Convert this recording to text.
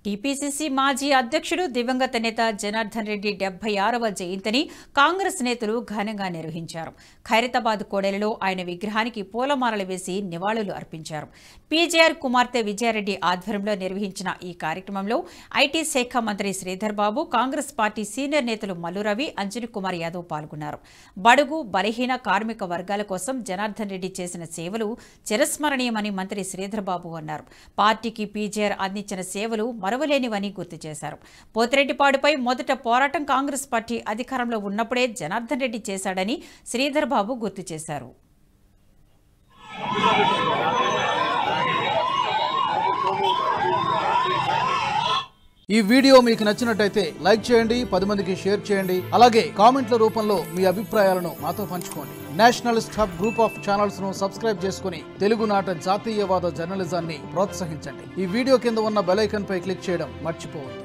TPCC మాజీ అధ్యక్షుడు దివంగత నేత జనార్దన్ రెడ్డి 76వ జయంతిని కాంగ్రెస్ నేతలు ఘనంగా నిర్వహించారు. ఖైరతాబాద్ కోడెలలో ఆయన విగ్రహానికి పూలమాలలు వేసి నివాళులు అర్పించారు. పీజేఆర్ కుమార్తె విజయారెడ్డి ఆధ్వర్యంలో నిర్వహించిన ఈ కార్యక్రమంలో ఐటీ శాఖ మంత్రి శ్రీధర్ బాబు, కాంగ్రెస్ పార్టీ సీనియర్ నేతలు మల్లు రవి, అంజనీ కుమార్ యాదవ్ పాల్గొన్నారు. బడుగు బలహీన కార్మిక వర్గాల కోసం జనార్దన్ రెడ్డి చేసిన సేవలు చిరస్మరణీయమని మంత్రి శ్రీధర్ బాబు అన్నారు. పార్టీకి పీజేఆర్ అందించిన సేవలు మరవలేనివని గుర్తు చేశారు. పోతిరెడ్డిపాడుపై మొదట పోరాటం కాంగ్రెస్ పార్టీ అధికారంలో ఉన్నప్పుడే జనార్దన్ రెడ్డి చేశాడని శ్రీధర్ బాబు గుర్తు చేశారు. ఈ వీడియో మీకు నచ్చినట్టయితే లైక్ చేయండి, 10 మందికి షేర్ చేయండి. అలాగే కామెంట్ల రూపంలో మీ అభిప్రాయాలను మాతో పంచుకోండి. Nationalist hub group of channels ను సబ్స్క్రైబ్ చేసుకుని తెలుగునాట జాతీయవాద జర్నలిజాన్ని ప్రోత్సహించండి. ఈ వీడియో కింద ఉన్న బెల్ ఐకాన్ పై క్లిక్ చేయడం మర్చిపోవద్దు.